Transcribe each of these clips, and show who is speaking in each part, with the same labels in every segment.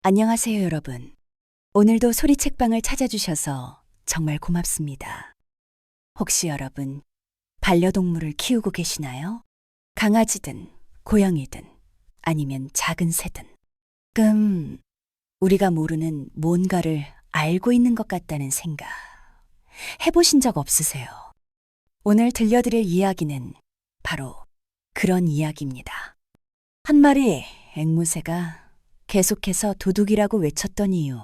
Speaker 1: 안녕하세요, 여러분. 오늘도 소리책방을 찾아주셔서 정말 고맙습니다. 혹시 여러분, 반려동물을 키우고 계시나요? 강아지든, 고양이든, 아니면 작은 새든. 우리가 모르는 뭔가를 알고 있는 것 같다는 생각. 해보신 적 없으세요? 오늘 들려드릴 이야기는 바로 그런 이야기입니다. 한 마리 앵무새가 계속해서 도둑이라고 외쳤던 이유,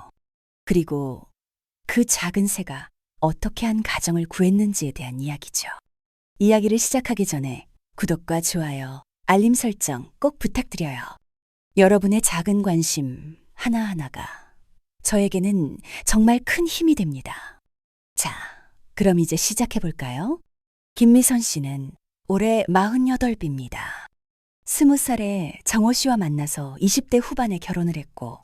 Speaker 1: 그리고 그 작은 새가 어떻게 한 가정을 구했는지에 대한 이야기죠. 이야기를 시작하기 전에 구독과 좋아요, 알림 설정 꼭 부탁드려요. 여러분의 작은 관심 하나하나가 저에게는 정말 큰 힘이 됩니다. 자, 그럼 이제 시작해볼까요? 김미선 씨는 올해 48입니다. 20살에 정호 씨와 만나서 20대 후반에 결혼을 했고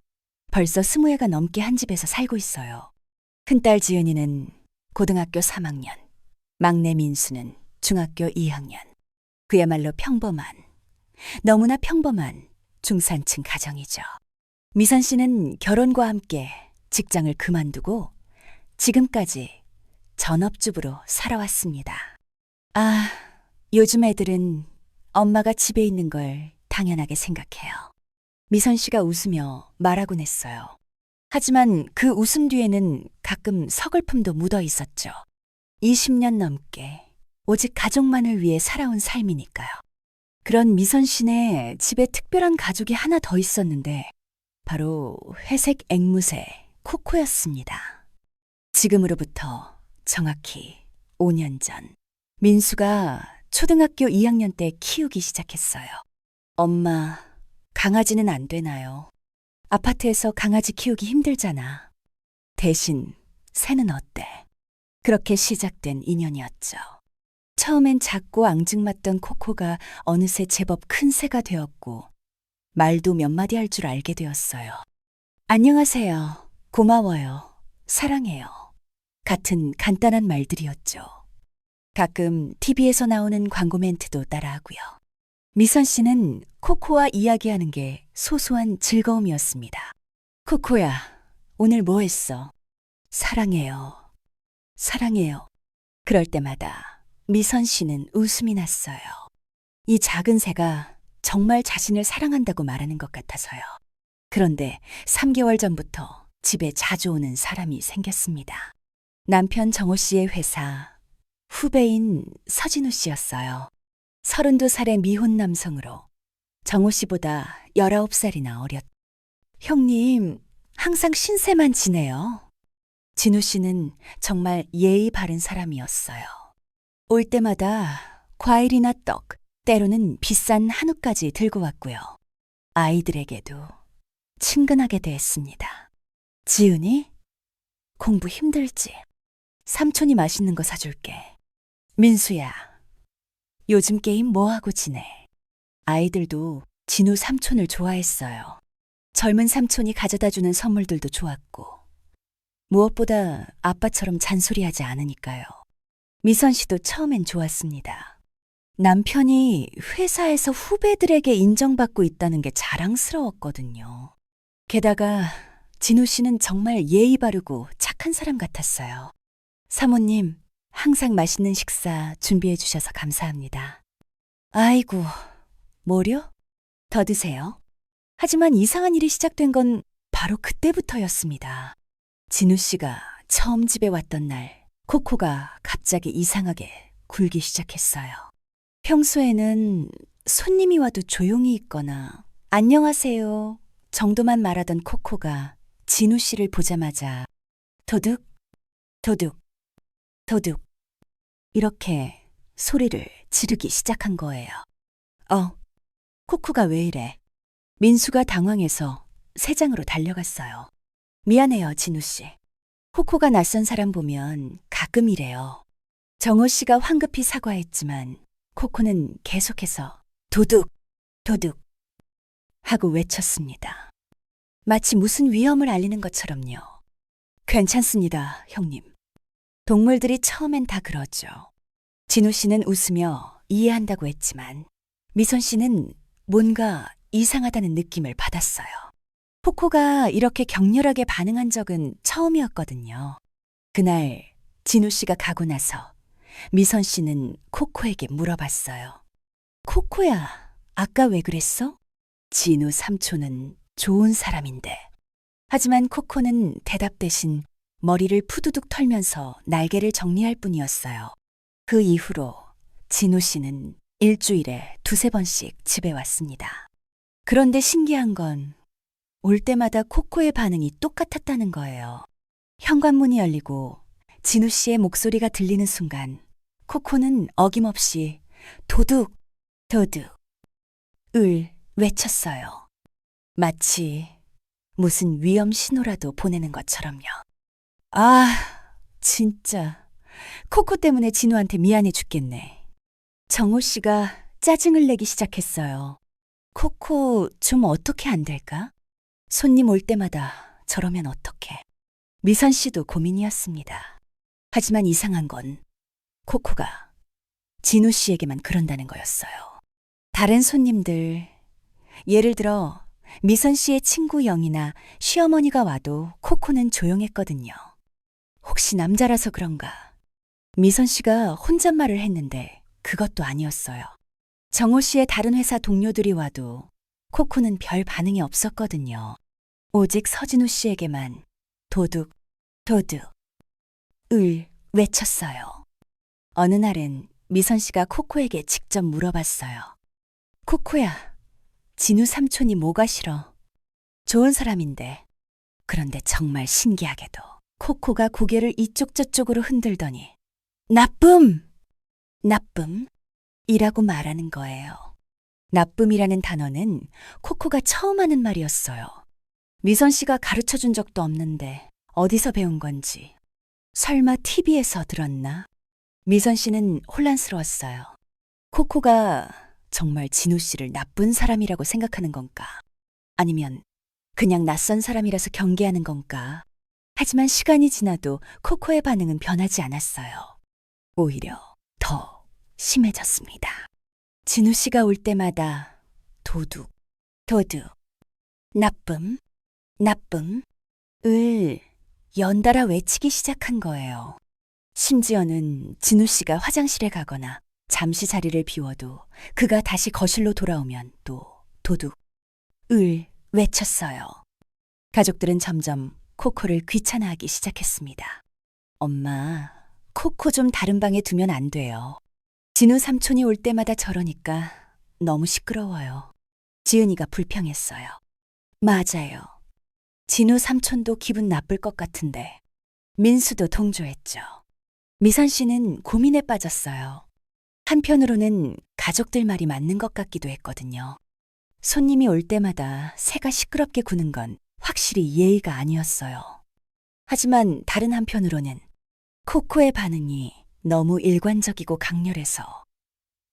Speaker 1: 벌써 20해가 넘게 한 집에서 살고 있어요. 큰딸 지은이는 고등학교 3학년, 막내 민수는 중학교 2학년. 그야말로 평범한, 너무나 평범한 중산층 가정이죠. 미선 씨는 결혼과 함께 직장을 그만두고 지금까지 전업주부로 살아왔습니다. 아, 요즘 애들은 엄마가 집에 있는 걸 당연하게 생각해요. 미선 씨가 웃으며 말하곤 했어요. 하지만 그 웃음 뒤에는 가끔 서글픔도 묻어 있었죠. 20년 넘게 오직 가족만을 위해 살아온 삶이니까요. 그런 미선 씨네 집에 특별한 가족이 하나 더 있었는데 바로 회색 앵무새 코코였습니다. 지금으로부터 정확히 5년 전 민수가 초등학교 2학년 때 키우기 시작했어요. 엄마, 강아지는 안 되나요? 아파트에서 강아지 키우기 힘들잖아. 대신 새는 어때? 그렇게 시작된 인연이었죠. 처음엔 작고 앙증맞던 코코가 어느새 제법 큰 새가 되었고 말도 몇 마디 할 줄 알게 되었어요. 안녕하세요. 고마워요. 사랑해요. 같은 간단한 말들이었죠. 가끔 TV에서 나오는 광고 멘트도 따라하고요. 미선 씨는 코코와 이야기하는 게 소소한 즐거움이었습니다. 코코야, 오늘 뭐 했어? 사랑해요. 사랑해요. 그럴 때마다 미선 씨는 웃음이 났어요. 이 작은 새가 정말 자신을 사랑한다고 말하는 것 같아서요. 그런데 3개월 전부터 집에 자주 오는 사람이 생겼습니다. 남편 정호 씨의 회사 후배인 서진우 씨였어요. 32살의 미혼 남성으로 정호 씨보다 19살이나 어렸. 형님, 항상 신세만 지내요. 진우 씨는 정말 예의 바른 사람이었어요. 올 때마다 과일이나 떡, 때로는 비싼 한우까지 들고 왔고요. 아이들에게도 친근하게 대했습니다. 지은이? 공부 힘들지? 삼촌이 맛있는 거 사줄게. 민수야, 요즘 게임 뭐하고 지내? 아이들도 진우 삼촌을 좋아했어요. 젊은 삼촌이 가져다주는 선물들도 좋았고 무엇보다 아빠처럼 잔소리하지 않으니까요. 미선 씨도 처음엔 좋았습니다. 남편이 회사에서 후배들에게 인정받고 있다는 게 자랑스러웠거든요. 게다가 진우 씨는 정말 예의 바르고 착한 사람 같았어요. 사모님, 항상 맛있는 식사 준비해 주셔서 감사합니다. 아이고, 뭐려? 더 드세요. 하지만 이상한 일이 시작된 건 바로 그때부터였습니다. 진우 씨가 처음 집에 왔던 날, 코코가 갑자기 이상하게 굴기 시작했어요. 평소에는 손님이 와도 조용히 있거나 안녕하세요 정도만 말하던 코코가 진우 씨를 보자마자 도둑, 도둑, 도둑 이렇게 소리를 지르기 시작한 거예요. 코코가 왜 이래? 민수가 당황해서 새장으로 달려갔어요. 미안해요, 진우 씨. 코코가 낯선 사람 보면 가끔 이래요. 정호 씨가 황급히 사과했지만 코코는 계속해서 도둑, 도둑 하고 외쳤습니다. 마치 무슨 위험을 알리는 것처럼요. 괜찮습니다, 형님. 동물들이 처음엔 다 그러죠. 진우 씨는 웃으며 이해한다고 했지만 미선 씨는 뭔가 이상하다는 느낌을 받았어요. 코코가 이렇게 격렬하게 반응한 적은 처음이었거든요. 그날 진우 씨가 가고 나서 미선 씨는 코코에게 물어봤어요. 코코야, 아까 왜 그랬어? 진우 삼촌은 좋은 사람인데. 하지만 코코는 대답 대신 머리를 푸두둑 털면서 날개를 정리할 뿐이었어요. 그 이후로 진우 씨는 일주일에 두세 번씩 집에 왔습니다. 그런데 신기한 건 올 때마다 코코의 반응이 똑같았다는 거예요. 현관문이 열리고 진우 씨의 목소리가 들리는 순간 코코는 어김없이 도둑, 도둑, 을 외쳤어요. 마치 무슨 위험 신호라도 보내는 것처럼요. 아, 진짜. 코코 때문에 진우한테 미안해 죽겠네. 정호 씨가 짜증을 내기 시작했어요. 코코 좀 어떻게 안 될까? 손님 올 때마다 저러면 어떡해. 미선 씨도 고민이었습니다. 하지만 이상한 건 코코가 진우 씨에게만 그런다는 거였어요. 다른 손님들, 예를 들어 미선 씨의 친구 영이나 시어머니가 와도 코코는 조용했거든요. 혹시 남자라서 그런가? 미선 씨가 혼잣말을 했는데 그것도 아니었어요. 정호 씨의 다른 회사 동료들이 와도 코코는 별 반응이 없었거든요. 오직 서진우 씨에게만 도둑, 도둑, 을 외쳤어요. 어느 날은 미선 씨가 코코에게 직접 물어봤어요. 코코야, 진우 삼촌이 뭐가 싫어? 좋은 사람인데. 그런데 정말 신기하게도 코코가 고개를 이쪽 저쪽으로 흔들더니 나쁨! 나쁨? 이라고 말하는 거예요. 나쁨이라는 단어는 코코가 처음 하는 말이었어요. 미선 씨가 가르쳐 준 적도 없는데 어디서 배운 건지. 설마 TV에서 들었나? 미선 씨는 혼란스러웠어요. 코코가 정말 진우 씨를 나쁜 사람이라고 생각하는 건가? 아니면 그냥 낯선 사람이라서 경계하는 건가? 하지만 시간이 지나도 코코의 반응은 변하지 않았어요. 오히려 더 심해졌습니다. 진우 씨가 올 때마다 도둑, 도둑, 나쁨, 나쁨, 을 연달아 외치기 시작한 거예요. 심지어는 진우 씨가 화장실에 가거나 잠시 자리를 비워도 그가 다시 거실로 돌아오면 또 도둑, 을 외쳤어요. 가족들은 점점 코코를 귀찮아하기 시작했습니다. 엄마, 코코 좀 다른 방에 두면 안 돼요. 진우 삼촌이 올 때마다 저러니까 너무 시끄러워요. 지은이가 불평했어요. 맞아요. 진우 삼촌도 기분 나쁠 것 같은데. 민수도 동조했죠. 미선 씨는 고민에 빠졌어요. 한편으로는 가족들 말이 맞는 것 같기도 했거든요. 손님이 올 때마다 새가 시끄럽게 구는 건 확실히 예의가 아니었어요. 하지만 다른 한편으로는 코코의 반응이 너무 일관적이고 강렬해서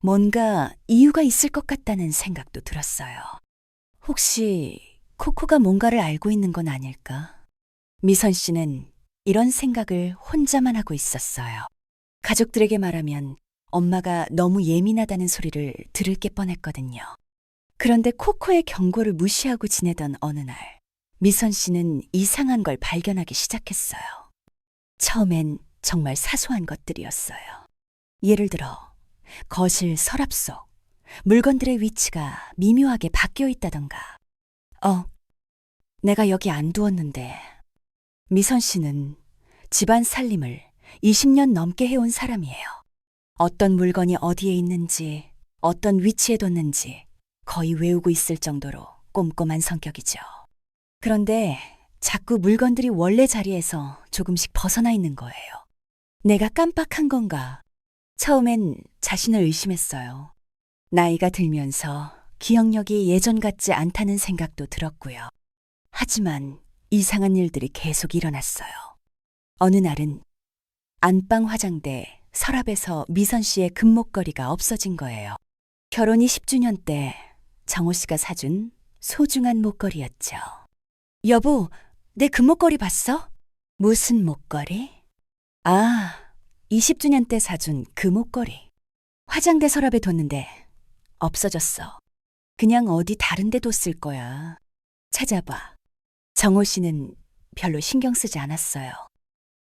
Speaker 1: 뭔가 이유가 있을 것 같다는 생각도 들었어요. 혹시 코코가 뭔가를 알고 있는 건 아닐까? 미선 씨는 이런 생각을 혼자만 하고 있었어요. 가족들에게 말하면 엄마가 너무 예민하다는 소리를 들을 게 뻔했거든요. 그런데 코코의 경고를 무시하고 지내던 어느 날, 미선 씨는 이상한 걸 발견하기 시작했어요. 처음엔 정말 사소한 것들이었어요. 예를 들어 거실 서랍 속 물건들의 위치가 미묘하게 바뀌어 있다던가. 내가 여기 안 두었는데. 미선 씨는 집안 살림을 20년 넘게 해온 사람이에요. 어떤 물건이 어디에 있는지, 어떤 위치에 뒀는지 거의 외우고 있을 정도로 꼼꼼한 성격이죠. 그런데 자꾸 물건들이 원래 자리에서 조금씩 벗어나 있는 거예요. 내가 깜빡한 건가? 처음엔 자신을 의심했어요. 나이가 들면서 기억력이 예전 같지 않다는 생각도 들었고요. 하지만 이상한 일들이 계속 일어났어요. 어느 날은 안방 화장대 서랍에서 미선 씨의 금목걸이가 없어진 거예요. 결혼이 10주년 때 정호 씨가 사준 소중한 목걸이였죠. 여보, 내 금목걸이 봤어? 무슨 목걸이? 20주년 때 사준 그 목걸이. 화장대 서랍에 뒀는데 없어졌어. 그냥 어디 다른 데 뒀을 거야. 찾아봐. 정호 씨는 별로 신경 쓰지 않았어요.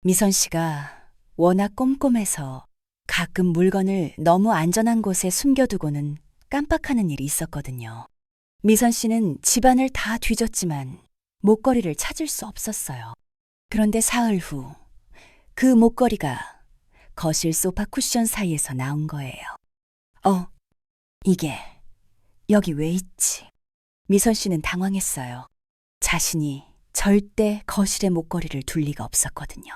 Speaker 1: 미선 씨가 워낙 꼼꼼해서 가끔 물건을 너무 안전한 곳에 숨겨두고는 깜빡하는 일이 있었거든요. 미선 씨는 집안을 다 뒤졌지만 목걸이를 찾을 수 없었어요. 그런데 사흘 후 그 목걸이가 거실 소파 쿠션 사이에서 나온 거예요. 이게 여기 왜 있지? 미선 씨는 당황했어요. 자신이 절대 거실에 목걸이를 둘 리가 없었거든요.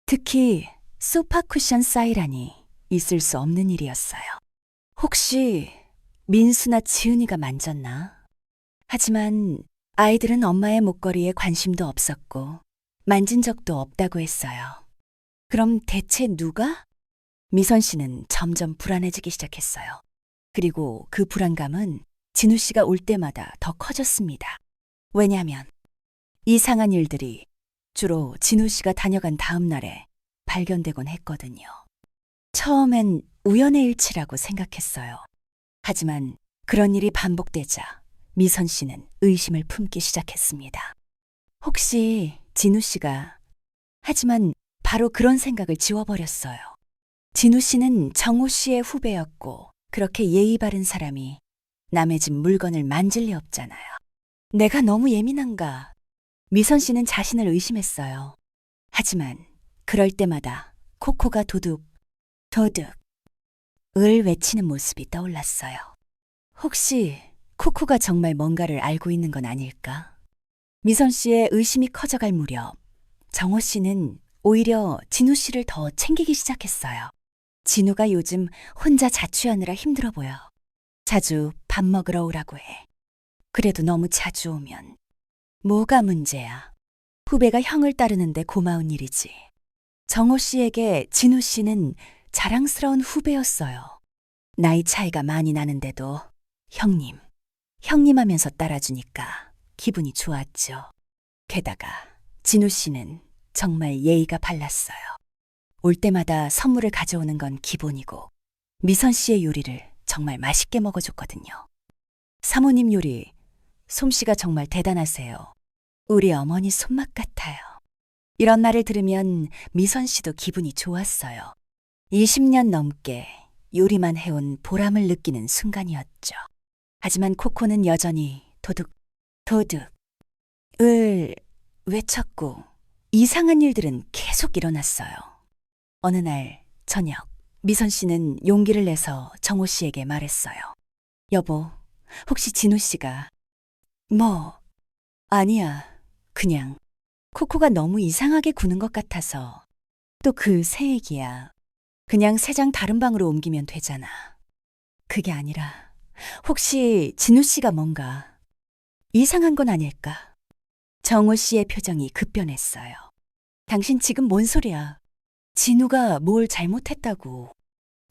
Speaker 1: 특히 소파 쿠션 사이라니 있을 수 없는 일이었어요. 혹시 민수나 지은이가 만졌나? 하지만 아이들은 엄마의 목걸이에 관심도 없었고 만진 적도 없다고 했어요. 그럼 대체 누가? 미선 씨는 점점 불안해지기 시작했어요. 그리고 그 불안감은 진우 씨가 올 때마다 더 커졌습니다. 왜냐하면 이상한 일들이 주로 진우 씨가 다녀간 다음 날에 발견되곤 했거든요. 처음엔 우연의 일치라고 생각했어요. 하지만 그런 일이 반복되자 미선 씨는 의심을 품기 시작했습니다. 혹시 진우 씨가... 하지만 바로 그런 생각을 지워버렸어요. 진우 씨는 정호 씨의 후배였고 그렇게 예의 바른 사람이 남의 집 물건을 만질 리 없잖아요. 내가 너무 예민한가? 미선 씨는 자신을 의심했어요. 하지만 그럴 때마다 코코가 도둑, 도둑 을 외치는 모습이 떠올랐어요. 혹시 코코가 정말 뭔가를 알고 있는 건 아닐까? 미선 씨의 의심이 커져갈 무렵 정호 씨는 오히려 진우 씨를 더 챙기기 시작했어요. 진우가 요즘 혼자 자취하느라 힘들어 보여. 자주 밥 먹으러 오라고 해. 그래도 너무 자주 오면 뭐가 문제야? 후배가 형을 따르는데 고마운 일이지. 정호 씨에게 진우 씨는 자랑스러운 후배였어요. 나이 차이가 많이 나는데도 형님 하면서 따라주니까 기분이 좋았죠. 게다가 진우 씨는 정말 예의가 발랐어요. 올 때마다 선물을 가져오는 건 기본이고 미선 씨의 요리를 정말 맛있게 먹어줬거든요. 사모님 요리 솜씨가 정말 대단하세요. 우리 어머니 손맛 같아요. 이런 말을 들으면 미선 씨도 기분이 좋았어요. 20년 넘게 요리만 해온 보람을 느끼는 순간이었죠. 하지만 코코는 여전히 도둑을 외쳤고 이상한 일들은 계속 일어났어요. 어느 날 저녁, 미선 씨는 용기를 내서 정호 씨에게 말했어요. 여보, 혹시 진우 씨가... 아니야. 그냥 코코가 너무 이상하게 구는 것 같아서. 또 그 새 얘기야. 그냥 새 장 다른 방으로 옮기면 되잖아. 그게 아니라 혹시 진우 씨가 뭔가 이상한 건 아닐까? 정호 씨의 표정이 급변했어요. 당신 지금 뭔 소리야? 진우가 뭘 잘못했다고.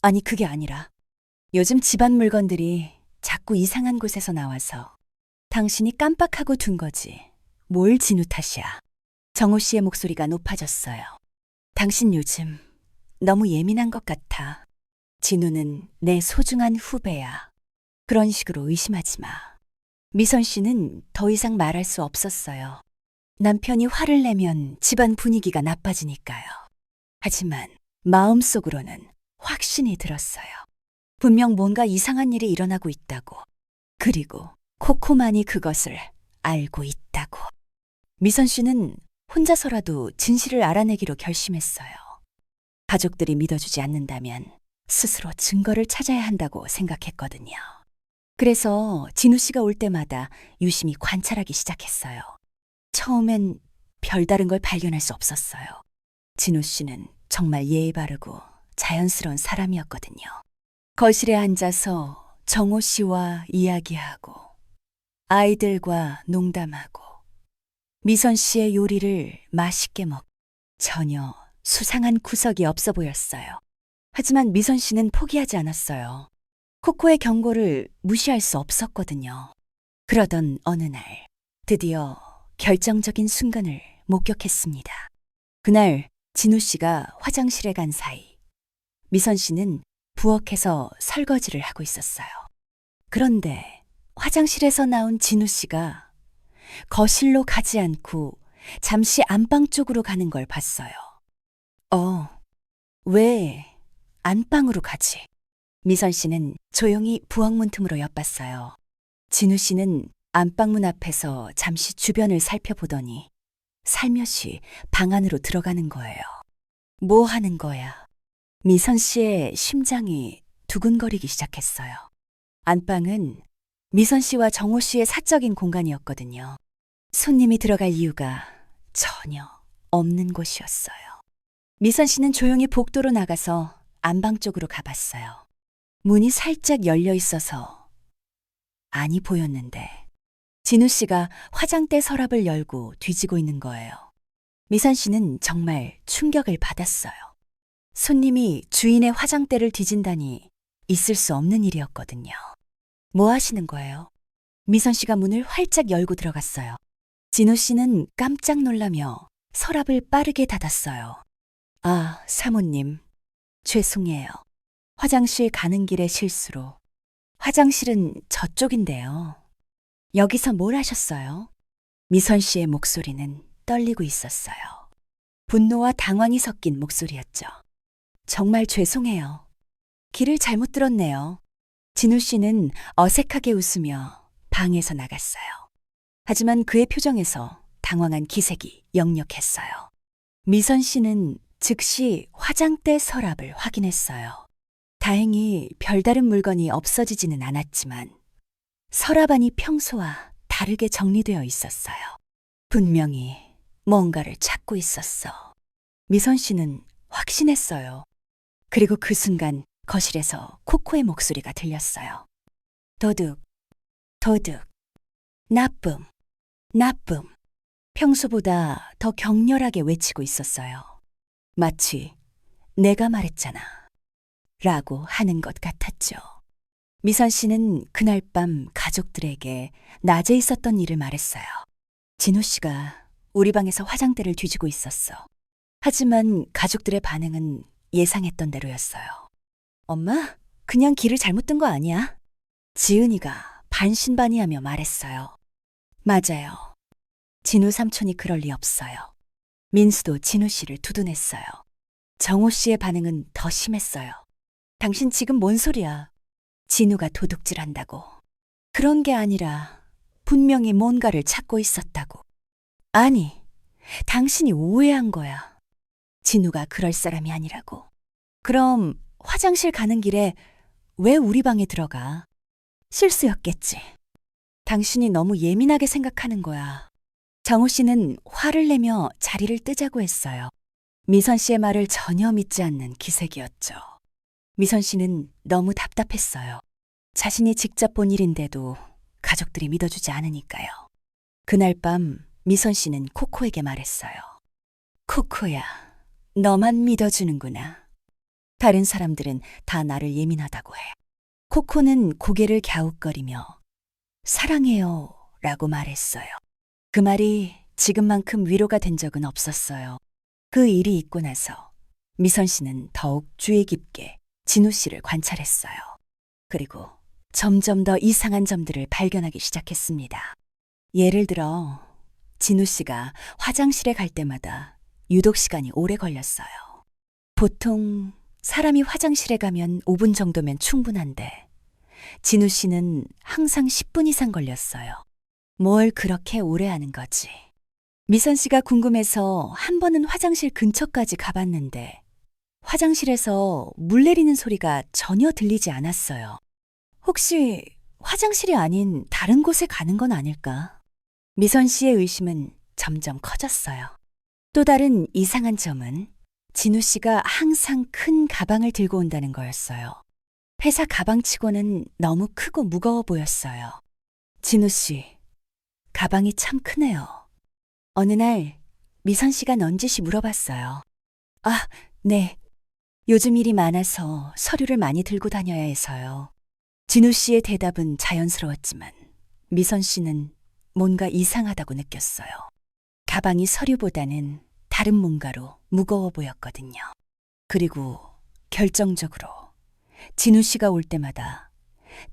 Speaker 1: 아니 그게 아니라 요즘 집안 물건들이 자꾸 이상한 곳에서 나와서 당신이 깜빡하고 둔 거지. 뭘 진우 탓이야. 정호 씨의 목소리가 높아졌어요. 당신 요즘 너무 예민한 것 같아. 진우는 내 소중한 후배야. 그런 식으로 의심하지 마. 미선 씨는 더 이상 말할 수 없었어요. 남편이 화를 내면 집안 분위기가 나빠지니까요. 하지만 마음속으로는 확신이 들었어요. 분명 뭔가 이상한 일이 일어나고 있다고. 그리고 코코만이 그것을 알고 있다고. 미선 씨는 혼자서라도 진실을 알아내기로 결심했어요. 가족들이 믿어주지 않는다면 스스로 증거를 찾아야 한다고 생각했거든요. 그래서 진우 씨가 올 때마다 유심히 관찰하기 시작했어요. 처음엔 별다른 걸 발견할 수 없었어요. 진우 씨는 정말 예의 바르고 자연스러운 사람이었거든요. 거실에 앉아서 정호 씨와 이야기하고 아이들과 농담하고 미선 씨의 요리를 맛있게 먹고 전혀 수상한 구석이 없어 보였어요. 하지만 미선 씨는 포기하지 않았어요. 코코의 경고를 무시할 수 없었거든요. 그러던 어느 날 드디어 결정적인 순간을 목격했습니다. 그날 진우 씨가 화장실에 간 사이 미선 씨는 부엌에서 설거지를 하고 있었어요. 그런데 화장실에서 나온 진우 씨가 거실로 가지 않고 잠시 안방 쪽으로 가는 걸 봤어요. 왜 안방으로 가지? 미선 씨는 조용히 부엌문 틈으로 엿봤어요. 진우 씨는 안방문 앞에서 잠시 주변을 살펴보더니 살며시 방 안으로 들어가는 거예요. 뭐 하는 거야? 미선 씨의 심장이 두근거리기 시작했어요. 안방은 미선 씨와 정호 씨의 사적인 공간이었거든요. 손님이 들어갈 이유가 전혀 없는 곳이었어요. 미선 씨는 조용히 복도로 나가서 안방 쪽으로 가봤어요. 문이 살짝 열려 있어서 안이 보였는데 진우 씨가 화장대 서랍을 열고 뒤지고 있는 거예요. 미선 씨는 정말 충격을 받았어요. 손님이 주인의 화장대를 뒤진다니 있을 수 없는 일이었거든요. 뭐 하시는 거예요? 미선 씨가 문을 활짝 열고 들어갔어요. 진우 씨는 깜짝 놀라며 서랍을 빠르게 닫았어요. 아, 사모님. 죄송해요. 화장실 가는 길에 실수로. 화장실은 저쪽인데요. 여기서 뭘 하셨어요? 미선 씨의 목소리는 떨리고 있었어요. 분노와 당황이 섞인 목소리였죠. 정말 죄송해요. 길을 잘못 들었네요. 진우 씨는 어색하게 웃으며 방에서 나갔어요. 하지만 그의 표정에서 당황한 기색이 역력했어요. 미선 씨는 즉시 화장대 서랍을 확인했어요. 다행히 별다른 물건이 없어지지는 않았지만 서랍 안이 평소와 다르게 정리되어 있었어요. 분명히 뭔가를 찾고 있었어. 미선 씨는 확신했어요. 그리고 그 순간 거실에서 코코의 목소리가 들렸어요. 도둑, 도둑, 나쁨, 나쁨. 평소보다 더 격렬하게 외치고 있었어요. 마치 내가 말했잖아 라고 하는 것 같았죠. 미선 씨는 그날 밤 가족들에게 낮에 있었던 일을 말했어요. 진우 씨가 우리 방에서 화장대를 뒤지고 있었어. 하지만 가족들의 반응은 예상했던 대로였어요. 엄마, 그냥 길을 잘못 든 거 아니야? 지은이가 반신반의하며 말했어요. 맞아요. 진우 삼촌이 그럴 리 없어요. 민수도 진우 씨를 두둔했어요. 정호 씨의 반응은 더 심했어요. 당신 지금 뭔 소리야? 진우가 도둑질한다고. 그런 게 아니라 분명히 뭔가를 찾고 있었다고. 아니, 당신이 오해한 거야. 진우가 그럴 사람이 아니라고. 그럼 화장실 가는 길에 왜 우리 방에 들어가? 실수였겠지. 당신이 너무 예민하게 생각하는 거야. 정호 씨는 화를 내며 자리를 뜨자고 했어요. 미선 씨의 말을 전혀 믿지 않는 기색이었죠. 미선 씨는 너무 답답했어요. 자신이 직접 본 일인데도 가족들이 믿어주지 않으니까요. 그날 밤 미선 씨는 코코에게 말했어요. 코코야, 너만 믿어주는구나. 다른 사람들은 다 나를 예민하다고 해. 코코는 고개를 갸웃거리며 사랑해요 라고 말했어요. 그 말이 지금만큼 위로가 된 적은 없었어요. 그 일이 있고 나서 미선 씨는 더욱 주의 깊게 진우 씨를 관찰했어요. 그리고 점점 더 이상한 점들을 발견하기 시작했습니다. 예를 들어 진우 씨가 화장실에 갈 때마다 유독 시간이 오래 걸렸어요. 보통 사람이 화장실에 가면 5분 정도면 충분한데 진우 씨는 항상 10분 이상 걸렸어요. 뭘 그렇게 오래 하는 거지? 미선 씨가 궁금해서 한 번은 화장실 근처까지 가봤는데 화장실에서 물 내리는 소리가 전혀 들리지 않았어요. 혹시 화장실이 아닌 다른 곳에 가는 건 아닐까? 미선 씨의 의심은 점점 커졌어요. 또 다른 이상한 점은 진우 씨가 항상 큰 가방을 들고 온다는 거였어요. 회사 가방치고는 너무 크고 무거워 보였어요. 진우 씨, 가방이 참 크네요. 어느 날 미선 씨가 넌지시 물어봤어요. 아, 네. 요즘 일이 많아서 서류를 많이 들고 다녀야 해서요. 진우 씨의 대답은 자연스러웠지만 미선 씨는 뭔가 이상하다고 느꼈어요. 가방이 서류보다는 다른 뭔가로 무거워 보였거든요. 그리고 결정적으로 진우 씨가 올 때마다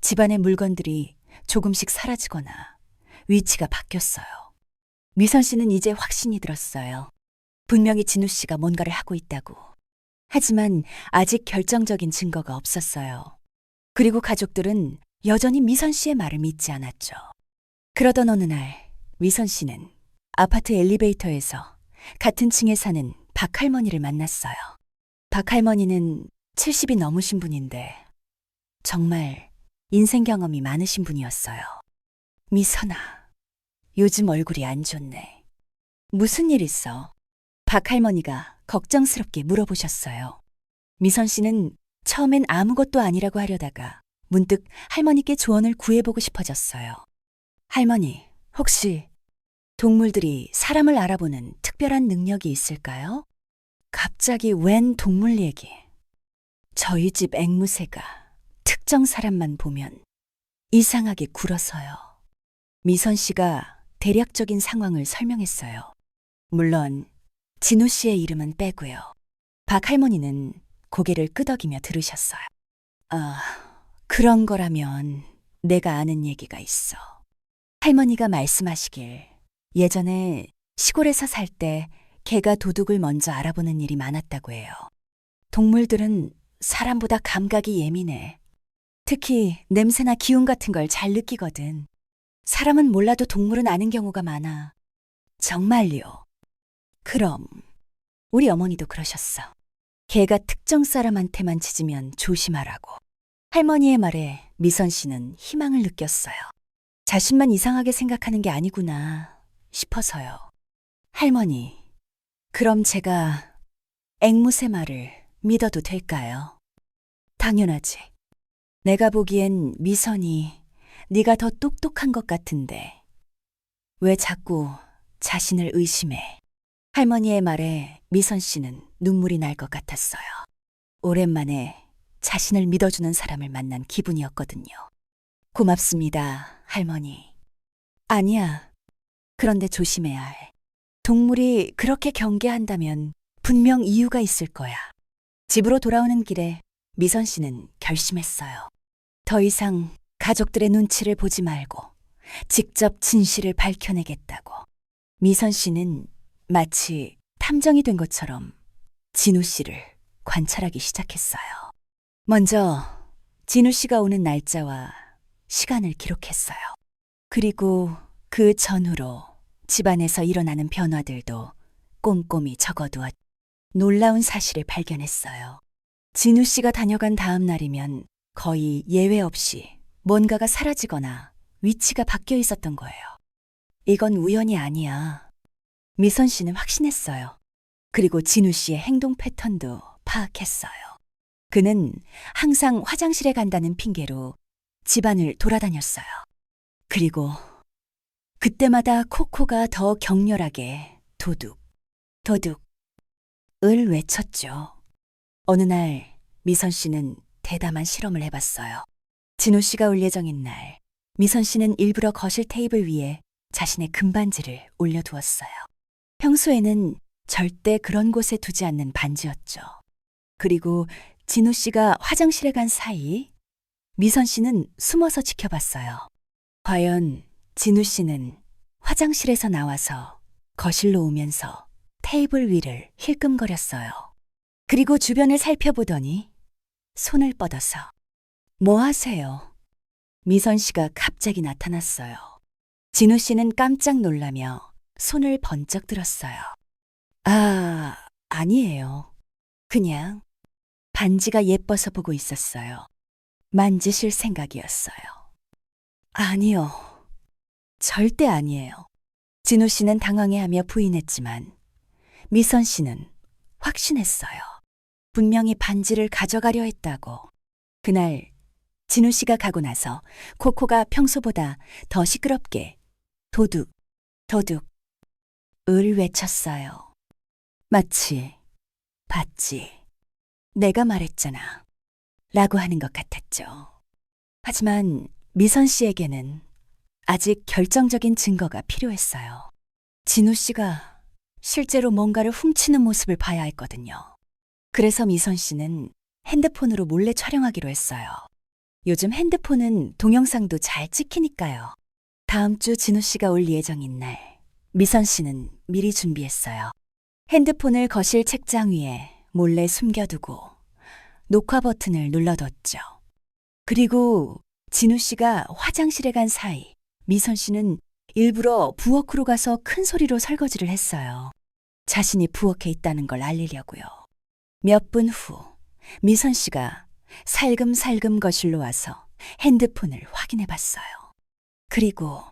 Speaker 1: 집안의 물건들이 조금씩 사라지거나 위치가 바뀌었어요. 미선 씨는 이제 확신이 들었어요. 분명히 진우 씨가 뭔가를 하고 있다고. 하지만 아직 결정적인 증거가 없었어요. 그리고 가족들은 여전히 미선 씨의 말을 믿지 않았죠. 그러던 어느 날 미선 씨는 아파트 엘리베이터에서 같은 층에 사는 박 할머니를 만났어요. 박 할머니는 70이 넘으신 분인데 정말 인생 경험이 많으신 분이었어요. 미선아, 요즘 얼굴이 안 좋네. 무슨 일 있어? 박 할머니가 걱정스럽게 물어보셨어요. 미선 씨는 처음엔 아무것도 아니라고 하려다가 문득 할머니께 조언을 구해보고 싶어졌어요. 할머니, 혹시 동물들이 사람을 알아보는 특별한 능력이 있을까요? 갑자기 웬 동물 얘기? 저희 집 앵무새가 특정 사람만 보면 이상하게 굴어서요. 미선 씨가 대략적인 상황을 설명했어요. 물론 진우 씨의 이름은 빼고요. 박 할머니는 고개를 끄덕이며 들으셨어요. 아, 그런 거라면 내가 아는 얘기가 있어. 할머니가 말씀하시길 예전에 시골에서 살 때 개가 도둑을 먼저 알아보는 일이 많았다고 해요. 동물들은 사람보다 감각이 예민해. 특히 냄새나 기운 같은 걸 잘 느끼거든. 사람은 몰라도 동물은 아는 경우가 많아. 정말요? 그럼 우리 어머니도 그러셨어. 개가 특정 사람한테만 짖으면 조심하라고. 할머니의 말에 미선 씨는 희망을 느꼈어요. 자신만 이상하게 생각하는 게 아니구나 싶어서요. 할머니, 그럼 제가 앵무새 말을 믿어도 될까요? 당연하지. 내가 보기엔 미선이 네가 더 똑똑한 것 같은데 왜 자꾸 자신을 의심해? 할머니의 말에 미선 씨는 눈물이 날 것 같았어요. 오랜만에 자신을 믿어주는 사람을 만난 기분이었거든요. 고맙습니다, 할머니. 아니야. 그런데 조심해야 해. 동물이 그렇게 경계한다면 분명 이유가 있을 거야. 집으로 돌아오는 길에 미선 씨는 결심했어요. 더 이상 가족들의 눈치를 보지 말고 직접 진실을 밝혀내겠다고. 미선 씨는 마치 탐정이 된 것처럼 진우 씨를 관찰하기 시작했어요. 먼저 진우 씨가 오는 날짜와 시간을 기록했어요. 그리고 그 전후로 집안에서 일어나는 변화들도 꼼꼼히 적어두었. 놀라운 사실을 발견했어요. 진우 씨가 다녀간 다음 날이면 거의 예외 없이 뭔가가 사라지거나 위치가 바뀌어 있었던 거예요. 이건 우연이 아니야. 미선 씨는 확신했어요. 그리고 진우 씨의 행동 패턴도 파악했어요. 그는 항상 화장실에 간다는 핑계로 집안을 돌아다녔어요. 그리고 그때마다 코코가 더 격렬하게 도둑, 도둑을 외쳤죠. 어느 날 미선 씨는 대담한 실험을 해봤어요. 진우 씨가 올 예정인 날, 미선 씨는 일부러 거실 테이블 위에 자신의 금반지를 올려두었어요. 평소에는 절대 그런 곳에 두지 않는 반지였죠. 그리고 진우 씨가 화장실에 간 사이 미선 씨는 숨어서 지켜봤어요. 과연 진우 씨는 화장실에서 나와서 거실로 오면서 테이블 위를 힐끔거렸어요. 그리고 주변을 살펴보더니 손을 뻗어서 뭐 하세요? 미선 씨가 갑자기 나타났어요. 진우 씨는 깜짝 놀라며 손을 번쩍 들었어요. 아, 아니에요. 그냥 반지가 예뻐서 보고 있었어요. 만지실 생각이었어요. 아니요. 절대 아니에요. 진우 씨는 당황해하며 부인했지만 미선 씨는 확신했어요. 분명히 반지를 가져가려 했다고. 그날 진우 씨가 가고 나서 코코가 평소보다 더 시끄럽게 도둑, 도둑을 외쳤어요. 마치 봤지. 내가 말했잖아. 라고 하는 것 같았죠. 하지만 미선 씨에게는 아직 결정적인 증거가 필요했어요. 진우 씨가 실제로 뭔가를 훔치는 모습을 봐야 했거든요. 그래서 미선 씨는 핸드폰으로 몰래 촬영하기로 했어요. 요즘 핸드폰은 동영상도 잘 찍히니까요. 다음 주 진우 씨가 올 예정인 날, 미선 씨는 미리 준비했어요. 핸드폰을 거실 책장 위에 몰래 숨겨두고 녹화 버튼을 눌러뒀죠. 그리고 진우 씨가 화장실에 간 사이 미선 씨는 일부러 부엌으로 가서 큰 소리로 설거지를 했어요. 자신이 부엌에 있다는 걸 알리려고요. 몇 분 후 미선 씨가 살금살금 거실로 와서 핸드폰을 확인해 봤어요. 그리고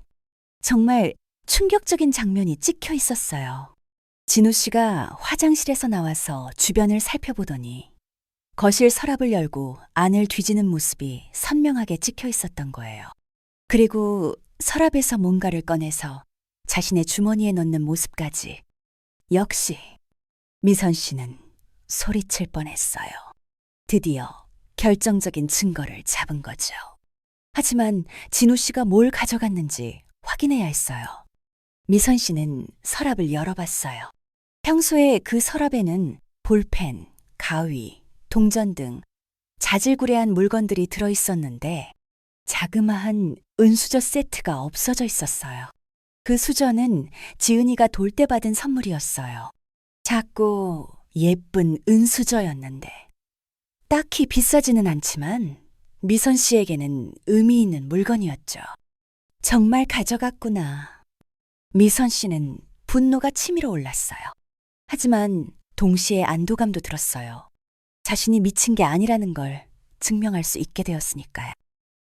Speaker 1: 정말 충격적인 장면이 찍혀 있었어요. 진우 씨가 화장실에서 나와서 주변을 살펴보더니 거실 서랍을 열고 안을 뒤지는 모습이 선명하게 찍혀 있었던 거예요. 그리고 서랍에서 뭔가를 꺼내서 자신의 주머니에 넣는 모습까지. 역시 미선 씨는 소리칠 뻔했어요. 드디어 결정적인 증거를 잡은 거죠. 하지만 진우 씨가 뭘 가져갔는지 확인해야 했어요. 미선 씨는 서랍을 열어봤어요. 평소에 그 서랍에는 볼펜, 가위, 동전 등 자질구레한 물건들이 들어있었는데 자그마한 은수저 세트가 없어져 있었어요. 그 수저는 지은이가 돌 때 받은 선물이었어요. 작고 예쁜 은수저였는데 딱히 비싸지는 않지만 미선 씨에게는 의미 있는 물건이었죠. 정말 가져갔구나. 미선 씨는 분노가 치밀어 올랐어요. 하지만 동시에 안도감도 들었어요. 자신이 미친 게 아니라는 걸 증명할 수 있게 되었으니까요.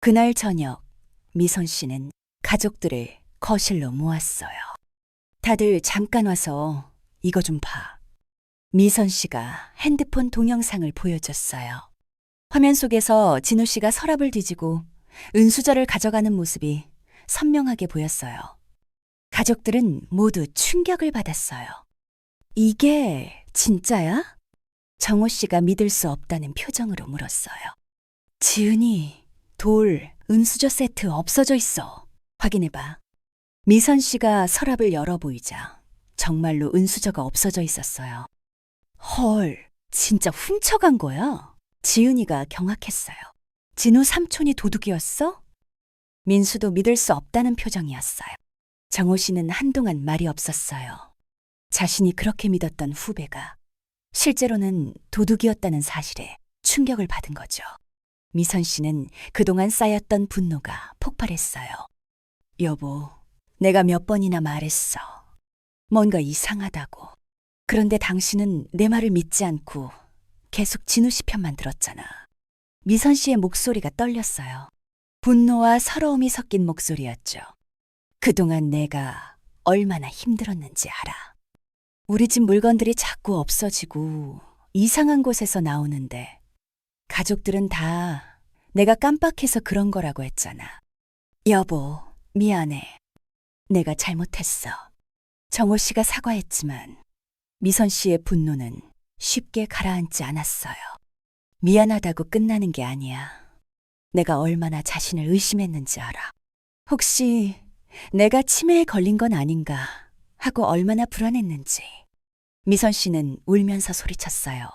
Speaker 1: 그날 저녁 미선 씨는 가족들을 거실로 모았어요. 다들 잠깐 와서 이거 좀 봐. 미선 씨가 핸드폰 동영상을 보여줬어요. 화면 속에서 진우 씨가 서랍을 뒤지고 은수저를 가져가는 모습이 선명하게 보였어요. 가족들은 모두 충격을 받았어요. 이게 진짜야? 정호 씨가 믿을 수 없다는 표정으로 물었어요. 지은이, 돌, 은수저 세트 없어져 있어. 확인해봐. 미선 씨가 서랍을 열어보이자 정말로 은수저가 없어져 있었어요. 헐, 진짜 훔쳐간 거야? 지은이가 경악했어요. 진우 삼촌이 도둑이었어? 민수도 믿을 수 없다는 표정이었어요. 정호 씨는 한동안 말이 없었어요. 자신이 그렇게 믿었던 후배가 실제로는 도둑이었다는 사실에 충격을 받은 거죠. 미선 씨는 그동안 쌓였던 분노가 폭발했어요. 여보, 내가 몇 번이나 말했어. 뭔가 이상하다고. 그런데 당신은 내 말을 믿지 않고 계속 진우 씨 편만 들었잖아. 미선 씨의 목소리가 떨렸어요. 분노와 서러움이 섞인 목소리였죠. 그동안 내가 얼마나 힘들었는지 알아. 우리 집 물건들이 자꾸 없어지고 이상한 곳에서 나오는데 가족들은 다 내가 깜빡해서 그런 거라고 했잖아. 여보, 미안해. 내가 잘못했어. 정호 씨가 사과했지만 미선 씨의 분노는 쉽게 가라앉지 않았어요. 미안하다고 끝나는 게 아니야. 내가 얼마나 자신을 의심했는지 알아. 혹시 내가 치매에 걸린 건 아닌가 하고 얼마나 불안했는지. 미선 씨는 울면서 소리쳤어요.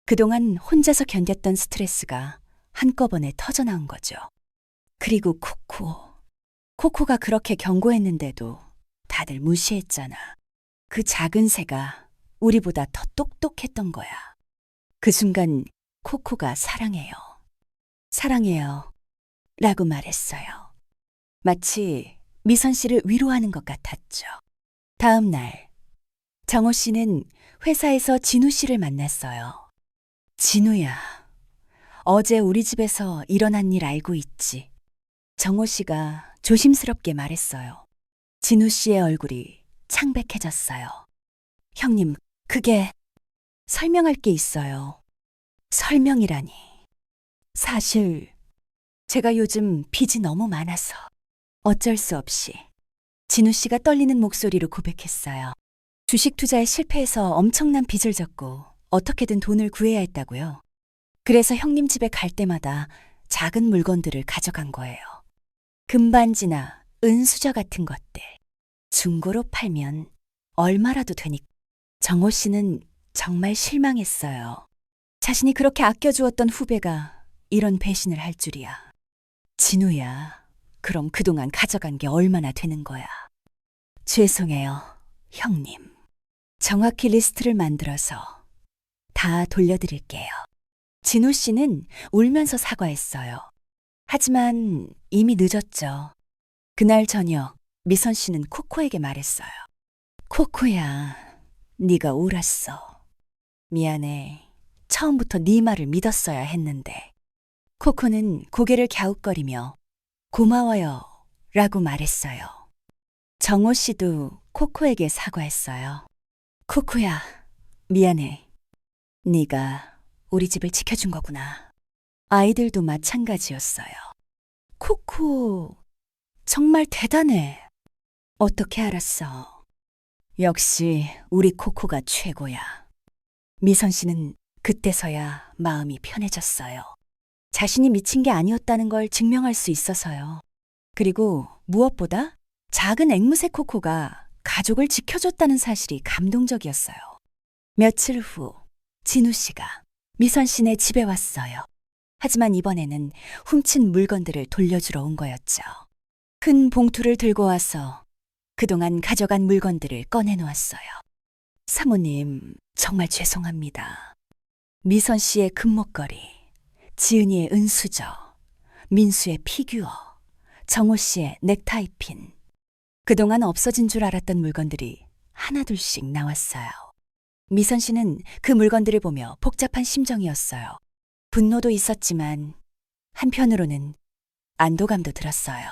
Speaker 1: 그동안 혼자서 견뎠던 스트레스가 한꺼번에 터져나온 거죠. 그리고 코코가 그렇게 경고했는데도 다들 무시했잖아. 그 작은 새가 우리보다 더 똑똑했던 거야. 그 순간 코코가 사랑해요. 사랑해요. 라고 말했어요. 마치 미선 씨를 위로하는 것 같았죠. 다음 날, 정호 씨는 회사에서 진우 씨를 만났어요. 진우야, 어제 우리 집에서 일어난 일 알고 있지? 정호 씨가 조심스럽게 말했어요. 진우 씨의 얼굴이 창백해졌어요. 형님, 그게 설명할 게 있어요. 설명이라니. 사실 제가 요즘 빚이 너무 많아서 어쩔 수 없이. 진우 씨가 떨리는 목소리로 고백했어요. 주식 투자에 실패해서 엄청난 빚을 졌고 어떻게든 돈을 구해야 했다고요. 그래서 형님 집에 갈 때마다 작은 물건들을 가져간 거예요. 금반지나 은수저 같은 것들. 중고로 팔면 얼마라도 되니까. 정호 씨는 정말 실망했어요. 자신이 그렇게 아껴주었던 후배가 이런 배신을 할 줄이야. 진우야, 그럼 그동안 가져간 게 얼마나 되는 거야? 죄송해요. 형님, 정확히 리스트를 만들어서 다 돌려드릴게요. 진우 씨는 울면서 사과했어요. 하지만 이미 늦었죠. 그날 저녁 미선 씨는 코코에게 말했어요. 코코야, 네가 옳았어. 미안해. 처음부터 네 말을 믿었어야 했는데. 코코는 고개를 갸웃거리며 고마워요 라고 말했어요. 정호 씨도 코코에게 사과했어요. 코코야, 미안해. 네가 우리 집을 지켜준 거구나. 아이들도 마찬가지였어요. 코코, 정말 대단해. 어떻게 알았어? 역시 우리 코코가 최고야. 미선 씨는 그때서야 마음이 편해졌어요. 자신이 미친 게 아니었다는 걸 증명할 수 있어서요. 그리고 무엇보다 작은 앵무새 코코가 가족을 지켜줬다는 사실이 감동적이었어요. 며칠 후 진우 씨가 미선 씨네 집에 왔어요. 하지만 이번에는 훔친 물건들을 돌려주러 온 거였죠. 큰 봉투를 들고 와서 그동안 가져간 물건들을 꺼내놓았어요. 사모님, 정말 죄송합니다. 미선 씨의 금목걸이, 지은이의 은수저, 민수의 피규어, 정호 씨의 넥타이핀. 그동안 없어진 줄 알았던 물건들이 하나둘씩 나왔어요. 미선 씨는 그 물건들을 보며 복잡한 심정이었어요. 분노도 있었지만 한편으로는 안도감도 들었어요.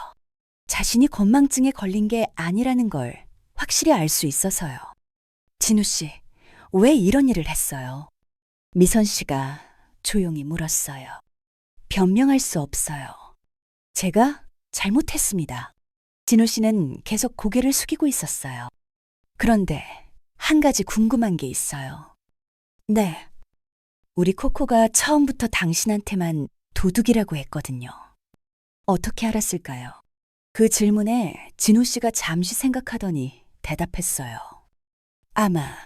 Speaker 1: 자신이 건망증에 걸린 게 아니라는 걸 확실히 알 수 있어서요. 진우 씨, 왜 이런 일을 했어요? 미선 씨가 조용히 물었어요. 변명할 수 없어요. 제가 잘못했습니다. 진우 씨는 계속 고개를 숙이고 있었어요. 그런데 한 가지 궁금한 게 있어요. 네. 우리 코코가 처음부터 당신한테만 도둑이라고 했거든요. 어떻게 알았을까요? 그 질문에 진우 씨가 잠시 생각하더니 대답했어요. 아마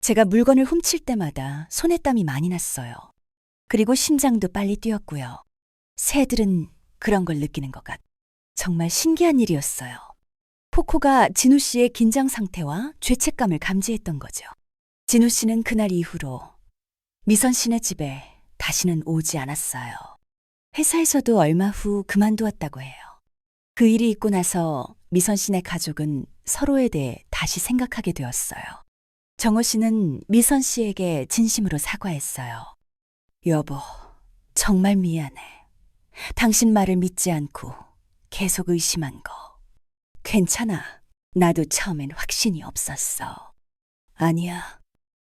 Speaker 1: 제가 물건을 훔칠 때마다 손에 땀이 많이 났어요. 그리고 심장도 빨리 뛰었고요. 새들은 그런 걸 느끼는 것 같. 정말 신기한 일이었어요. 코코가 진우 씨의 긴장 상태와 죄책감을 감지했던 거죠. 진우 씨는 그날 이후로 미선 씨네 집에 다시는 오지 않았어요. 회사에서도 얼마 후 그만두었다고 해요. 그 일이 있고 나서 미선 씨네 가족은 서로에 대해 다시 생각하게 되었어요. 정호 씨는 미선 씨에게 진심으로 사과했어요. 여보, 정말 미안해. 당신 말을 믿지 않고 계속 의심한 거. 괜찮아. 나도 처음엔 확신이 없었어. 아니야.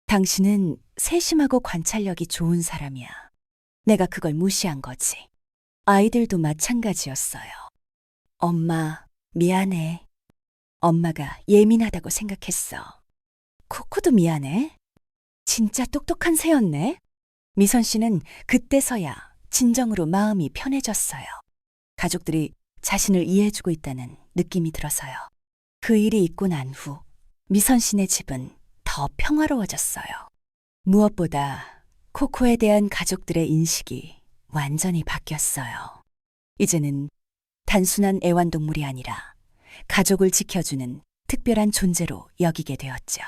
Speaker 1: 당신은 세심하고 관찰력이 좋은 사람이야. 내가 그걸 무시한 거지. 아이들도 마찬가지였어요. 엄마, 미안해. 엄마가 예민하다고 생각했어. 코코도 미안해. 진짜 똑똑한 새였네. 미선 씨는 그때서야 진정으로 마음이 편해졌어요. 가족들이 자신을 이해해주고 있다는 느낌이 들어서요. 그 일이 있고 난 후 미선 씨네 집은 더 평화로워졌어요. 무엇보다 코코에 대한 가족들의 인식이 완전히 바뀌었어요. 이제는 단순한 애완동물이 아니라 가족을 지켜주는 특별한 존재로 여기게 되었죠.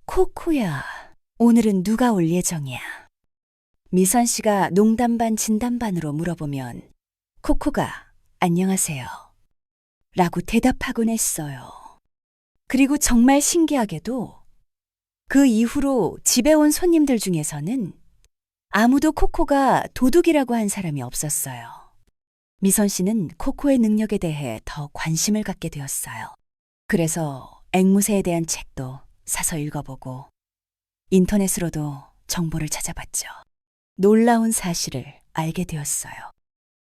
Speaker 1: 코코야, 오늘은 누가 올 예정이야? 미선 씨가 농담 반 진담 반으로 물어보면 코코가 안녕하세요 라고 대답하곤 했어요. 그리고 정말 신기하게도 그 이후로 집에 온 손님들 중에서는 아무도 코코가 도둑이라고 한 사람이 없었어요. 미선 씨는 코코의 능력에 대해 더 관심을 갖게 되었어요. 그래서 앵무새에 대한 책도 사서 읽어보고 인터넷으로도 정보를 찾아봤죠. 놀라운 사실을 알게 되었어요.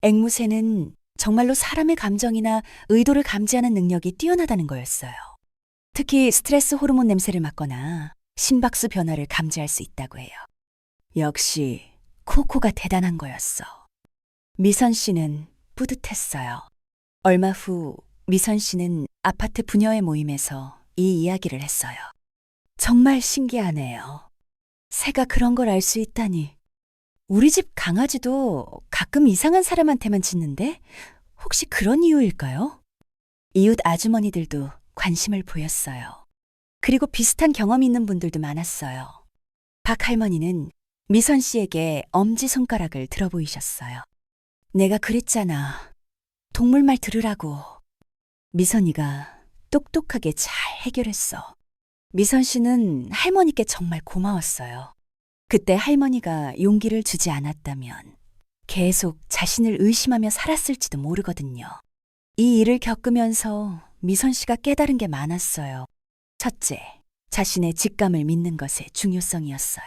Speaker 1: 앵무새는 정말로 사람의 감정이나 의도를 감지하는 능력이 뛰어나다는 거였어요. 특히 스트레스 호르몬 냄새를 맡거나 심박수 변화를 감지할 수 있다고 해요. 역시 코코가 대단한 거였어. 미선 씨는 뿌듯했어요. 얼마 후 미선 씨는 아파트 부녀의 모임에서 이 이야기를 했어요. 정말 신기하네요. 새가 그런 걸 알 수 있다니. 우리 집 강아지도 가끔 이상한 사람한테만 짖는데 혹시 그런 이유일까요? 이웃 아주머니들도 관심을 보였어요. 그리고 비슷한 경험이 있는 분들도 많았어요. 박 할머니는 미선 씨에게 엄지손가락을 들어 보이셨어요. 내가 그랬잖아. 동물 말 들으라고. 미선이가 똑똑하게 잘 해결했어. 미선 씨는 할머니께 정말 고마웠어요. 그때 할머니가 용기를 주지 않았다면 계속 자신을 의심하며 살았을지도 모르거든요. 이 일을 겪으면서 미선 씨가 깨달은 게 많았어요. 첫째, 자신의 직감을 믿는 것의 중요성이었어요.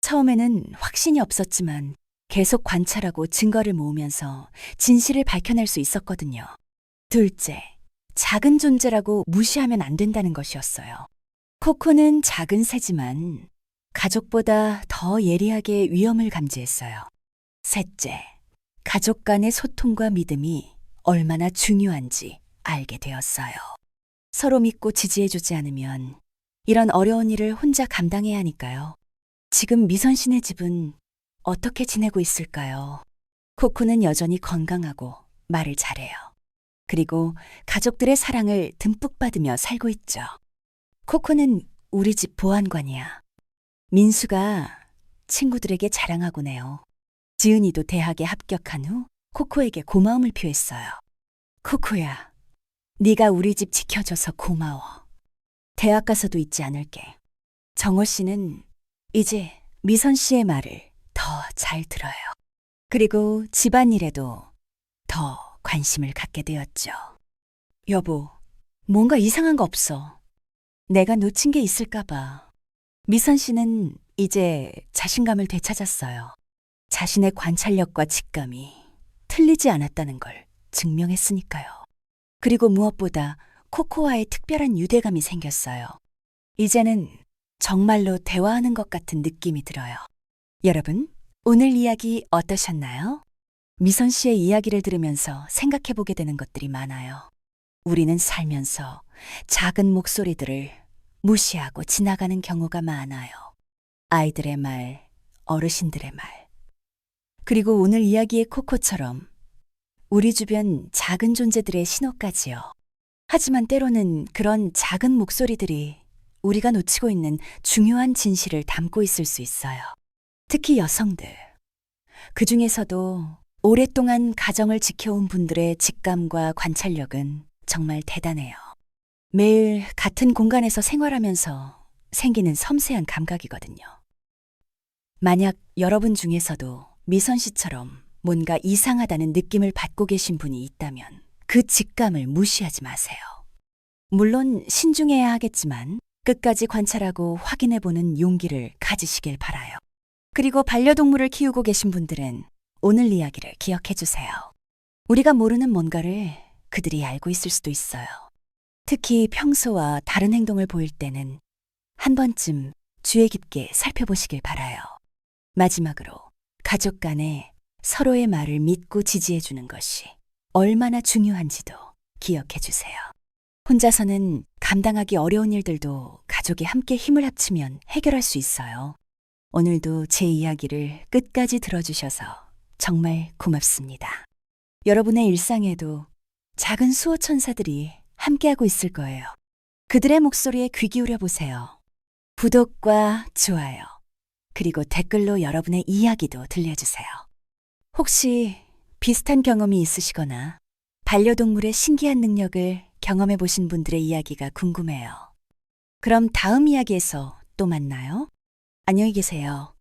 Speaker 1: 처음에는 확신이 없었지만 계속 관찰하고 증거를 모으면서 진실을 밝혀낼 수 있었거든요. 둘째, 작은 존재라고 무시하면 안 된다는 것이었어요. 코코는 작은 새지만 가족보다 더 예리하게 위험을 감지했어요. 셋째, 가족 간의 소통과 믿음이 얼마나 중요한지 알게 되었어요. 서로 믿고 지지해주지 않으면 이런 어려운 일을 혼자 감당해야 하니까요. 지금 미선 씨네 집은 어떻게 지내고 있을까요? 코코는 여전히 건강하고 말을 잘해요. 그리고 가족들의 사랑을 듬뿍 받으며 살고 있죠. 코코는 우리 집 보안관이야. 민수가 친구들에게 자랑하곤 해요. 지은이도 대학에 합격한 후 코코에게 고마움을 표했어요. 코코야, 네가 우리 집 지켜줘서 고마워. 대학 가서도 잊지 않을게. 정호 씨는 이제 미선 씨의 말을 더 잘 들어요. 그리고 집안일에도 더 관심을 갖게 되었죠. 여보, 뭔가 이상한 거 없어. 내가 놓친 게 있을까 봐. 미선 씨는 이제 자신감을 되찾았어요. 자신의 관찰력과 직감이 틀리지 않았다는 걸 증명했으니까요. 그리고 무엇보다 코코와의 특별한 유대감이 생겼어요. 이제는 정말로 대화하는 것 같은 느낌이 들어요. 여러분, 오늘 이야기 어떠셨나요? 미선 씨의 이야기를 들으면서 생각해 보게 되는 것들이 많아요. 우리는 살면서 작은 목소리들을 무시하고 지나가는 경우가 많아요. 아이들의 말, 어르신들의 말. 그리고 오늘 이야기의 코코처럼 우리 주변 작은 존재들의 신호까지요. 하지만 때로는 그런 작은 목소리들이 우리가 놓치고 있는 중요한 진실을 담고 있을 수 있어요. 특히 여성들. 그 중에서도 오랫동안 가정을 지켜온 분들의 직감과 관찰력은 정말 대단해요. 매일 같은 공간에서 생활하면서 생기는 섬세한 감각이거든요. 만약 여러분 중에서도 미선 씨처럼 뭔가 이상하다는 느낌을 받고 계신 분이 있다면 그 직감을 무시하지 마세요. 물론 신중해야 하겠지만 끝까지 관찰하고 확인해보는 용기를 가지시길 바라요. 그리고 반려동물을 키우고 계신 분들은 오늘 이야기를 기억해 주세요. 우리가 모르는 뭔가를 그들이 알고 있을 수도 있어요. 특히 평소와 다른 행동을 보일 때는 한 번쯤 주의 깊게 살펴보시길 바라요. 마지막으로 가족 간에 서로의 말을 믿고 지지해 주는 것이 얼마나 중요한지도 기억해 주세요. 혼자서는 감당하기 어려운 일들도 가족이 함께 힘을 합치면 해결할 수 있어요. 오늘도 제 이야기를 끝까지 들어주셔서 정말 고맙습니다. 여러분의 일상에도 작은 수호천사들이 함께하고 있을 거예요. 그들의 목소리에 귀 기울여 보세요. 구독과 좋아요, 그리고 댓글로 여러분의 이야기도 들려주세요. 혹시 비슷한 경험이 있으시거나 반려동물의 신기한 능력을 경험해 보신 분들의 이야기가 궁금해요. 그럼 다음 이야기에서 또 만나요. 안녕히 계세요.